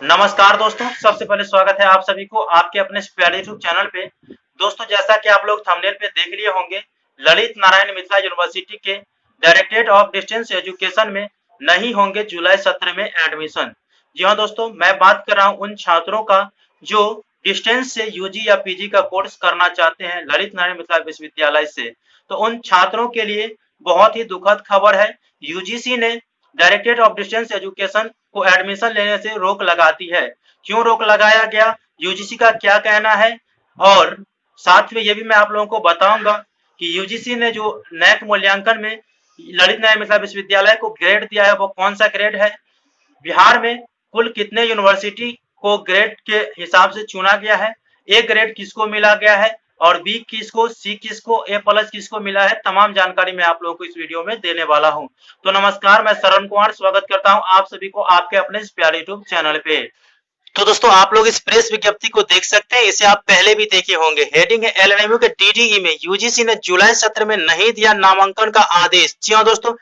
नमस्कार दोस्तों, सबसे पहले स्वागत है आप सभी को आपके अपने प्यारे यूट्यूब चैनल पे। दोस्तों, जैसा कि आप लोग थंबनेल पे देख लिए होंगे, ललित नारायण मिथिला यूनिवर्सिटी के डायरेक्टरेट ऑफ डिस्टेंस एजुकेशन में नहीं होंगे जुलाई सत्र में एडमिशन। जी हाँ दोस्तों, मैं बात कर रहा हूँ उन छात्रों का जो डिस्टेंस से यूजी या पीजी का कोर्स करना चाहते हैं ललित नारायण मिथिला विश्वविद्यालय से। तो उन छात्रों के लिए बहुत ही दुखद खबर है। यूजीसी ने डायरेक्टरेट ऑफ डिस्टेंस एजुकेशन को एडमिशन लेने से रोक लगाती है। क्यों रोक लगाया गया, यूजीसी का क्या कहना है, और साथ में ये भी मैं आप लोगों को बताऊंगा कि यूजीसी ने जो नैक मूल्यांकन में ललित नारायण मिथिला विश्वविद्यालय को ग्रेड दिया है वो कौन सा ग्रेड है, बिहार में कुल कितने यूनिवर्सिटी को ग्रेड के हिसाब से चुना गया है, ए ग्रेड किसको मिला गया है और बी किसको, सी किसको, ए प्लस किसको मिला है, तमाम जानकारी मैं आप लोगों को इस वीडियो में देने वाला हूं। तो नमस्कार, मैं शरण कुमार स्वागत करता हूं आप सभी को आपके अपने इस प्यारे यूट्यूब चैनल पे। तो दोस्तों, आप लोग इस प्रेस विज्ञप्ति को देख सकते हैं, इसे आप पहले भी देखे होंगे। हेडिंग है एलएनएमयू के डीडीई में यूजीसी ने जुलाई सत्र में नहीं दिया नामांकन का आदेश। जी हाँ दोस्तों,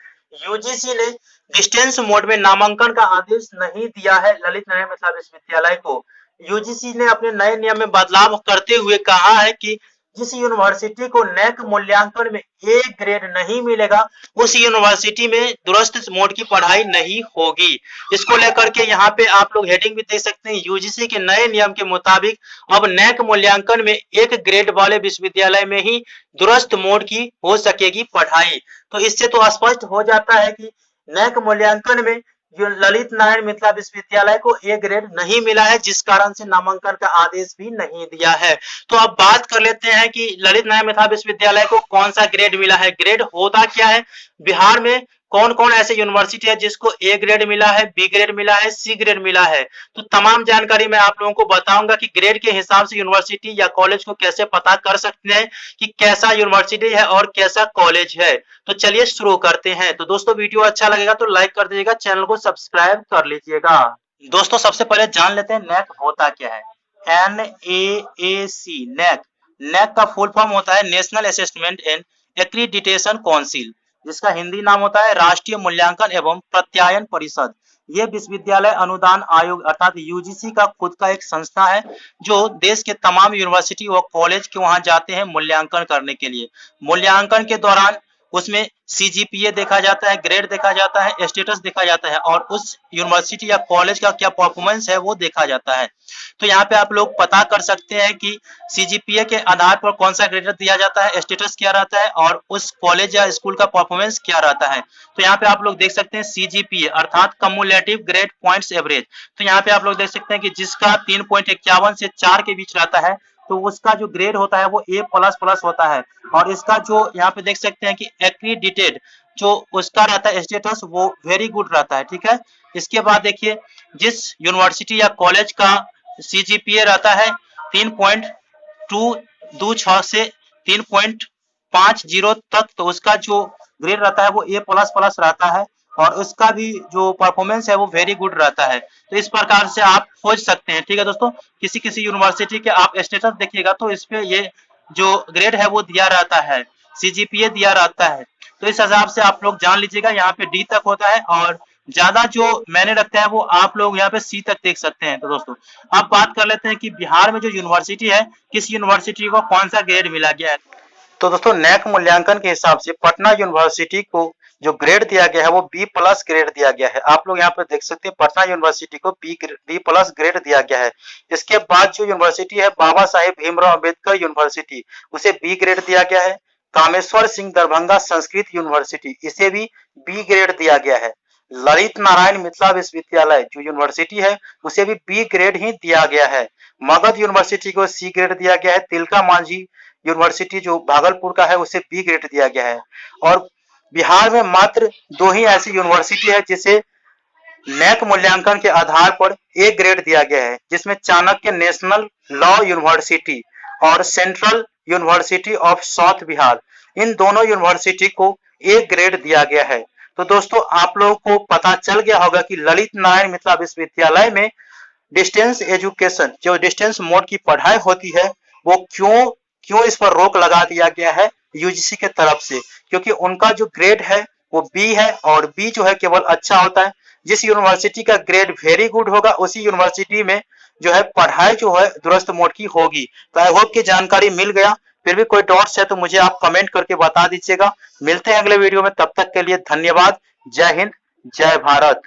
यूजीसी ने डिस्टेंस मोड में नामांकन का आदेश नहीं दिया है ललित नारायण मिथिला विश्वविद्यालय को। यूजीसी ने अपने नए नियम में बदलाव करते हुए कहा है कि जिस यूनिवर्सिटी को नैक मूल्यांकन में ए ग्रेड नहीं मिलेगा उस यूनिवर्सिटी में दूरस्थ मोड की पढ़ाई नहीं होगी। इसको लेकर के यहाँ पे आप लोग हेडिंग भी देख सकते हैं, यूजीसी के नए नियम के मुताबिक अब नैक मूल्यांकन में एक ग्रेड वाले विश्वविद्यालय में ही दूरस्थ मोड की हो सकेगी पढ़ाई। तो इससे तो स्पष्ट हो जाता है कि नैक मूल्यांकन में जो ललित नारायण मिथिला विश्वविद्यालय को ए ग्रेड नहीं मिला है, जिस कारण से नामांकन का आदेश भी नहीं दिया है। तो अब बात कर लेते हैं कि ललित नारायण मिथिला विश्वविद्यालय को कौन सा ग्रेड मिला है। ग्रेड होता क्या है, बिहार में कौन कौन ऐसे यूनिवर्सिटी है जिसको ए ग्रेड मिला है, बी ग्रेड मिला है, सी ग्रेड मिला है। तो तमाम जानकारी मैं आप लोगों को बताऊंगा कि ग्रेड के हिसाब से यूनिवर्सिटी या कॉलेज को कैसे पता कर सकते हैं कि कैसा यूनिवर्सिटी है और कैसा कॉलेज है। तो चलिए शुरू करते हैं। तो दोस्तों, वीडियो अच्छा लगेगा तो लाइक कर दीजिएगा, चैनल को सब्सक्राइब कर लीजिएगा। दोस्तों, सबसे पहले जान लेते हैं नैक होता क्या है। NAAC नैक, नैक का फुल फॉर्म होता है national assessment and accreditation council, जिसका हिंदी नाम होता है राष्ट्रीय मूल्यांकन एवं प्रत्यायन परिषद। ये विश्वविद्यालय अनुदान आयोग अर्थात यूजीसी का खुद का एक संस्था है जो देश के तमाम यूनिवर्सिटी व कॉलेज के वहां जाते हैं मूल्यांकन करने के लिए। मूल्यांकन के दौरान उसमें सीजीपीए देखा जाता है, ग्रेड देखा जाता है, स्टेटस देखा जाता है और उस यूनिवर्सिटी या कॉलेज का क्या परफॉर्मेंस है वो देखा जाता है। तो यहाँ पे आप लोग पता कर सकते हैं कि सीजीपीए के आधार पर कौन सा ग्रेड दिया जाता है, स्टेटस क्या रहता है और उस कॉलेज या स्कूल का परफॉर्मेंस क्या रहता है। तो यहाँ पे आप लोग देख सकते हैं सीजीपीए अर्थात कम्युलेटिव ग्रेड पॉइंट्स एवरेज। तो यहाँ पे आप लोग देख सकते हैं कि जिसका 3.51 से 4 के बीच रहता है तो उसका जो ग्रेड होता है वो ए प्लस प्लस होता है। और इसका जो यहाँ पे देख सकते हैं कि एक्रीडिटेड जो उसका रहता है स्टेटस वो वेरी गुड रहता है। ठीक है, इसके बाद देखिए जिस यूनिवर्सिटी या कॉलेज का सीजीपीए रहता है 3.226 से 3.50 तक, तो उसका जो ग्रेड रहता है वो ए प्लस प्लस रहता है और उसका भी जो परफॉर्मेंस है वो वेरी गुड रहता है। तो इस प्रकार से आप खोज सकते हैं। ठीक है दोस्तों, किसी किसी यूनिवर्सिटी के आप स्टेटस देखिएगा तो इस पे ये जो ग्रेड है वो दिया रहता है, सीजीपीए दिया रहता है। तो इस हिसाब से आप लोग जान लीजिएगा, यहाँ पे डी तक होता है और ज्यादा जो मैंने रखता है वो आप लोग यहाँ पे सी तक देख सकते हैं। तो दोस्तों, अब बात कर लेते हैं कि बिहार में जो यूनिवर्सिटी है किस यूनिवर्सिटी को कौन सा ग्रेड मिला गया है। तो दोस्तों, नैक मूल्यांकन के हिसाब से पटना यूनिवर्सिटी को जो ग्रेड दिया गया है वो बी प्लस ग्रेड दिया गया है। आप लोग यहाँ पर देख सकते हैं पटना यूनिवर्सिटी को बी प्लस ग्रेड दिया गया है। इसके बाद जो यूनिवर्सिटी है बाबा साहेब भीमराव अम्बेडकर यूनिवर्सिटी, उसे बी ग्रेड दिया गया है। कामेश्वर सिंह दरभंगा संस्कृत यूनिवर्सिटी, इसे भी बी ग्रेड दिया गया है। ललित नारायण मिथिला विश्वविद्यालय जो यूनिवर्सिटी है उसे भी बी ग्रेड ही दिया गया है। मगध यूनिवर्सिटी को सी ग्रेड दिया गया है। तिलका मांझी यूनिवर्सिटी जो भागलपुर का है उसे बी ग्रेड दिया गया है। और बिहार में मात्र 2 ही ऐसी यूनिवर्सिटी है जिसे नैक मूल्यांकन के आधार पर ए ग्रेड दिया गया है, जिसमें चाणक्य नेशनल लॉ यूनिवर्सिटी और Central University of South Bihar, इन दोनों यूनिवर्सिटी को ए ग्रेड दिया गया है। तो दोस्तों, आप लोगों को पता चल गया होगा कि ललित नारायण मिथिला विश्वविद्यालय में डिस्टेंस एजुकेशन जो डिस्टेंस मोड की पढ़ाई होती है वो क्यों इस पर रोक लगा दिया गया है यूजीसी के तरफ से, क्योंकि उनका जो ग्रेड है वो बी है और बी जो है केवल अच्छा होता है। जिस यूनिवर्सिटी का ग्रेड वेरी गुड होगा उसी यूनिवर्सिटी में जो है पढ़ाई जो है दूरस्थ मोड की होगी। तो आई होप की जानकारी मिल गया। फिर भी कोई डाउट्स है तो मुझे आप कमेंट करके बता दीजिएगा। मिलते हैं अगले वीडियो में, तब तक के लिए धन्यवाद। जय हिंद, जय भारत।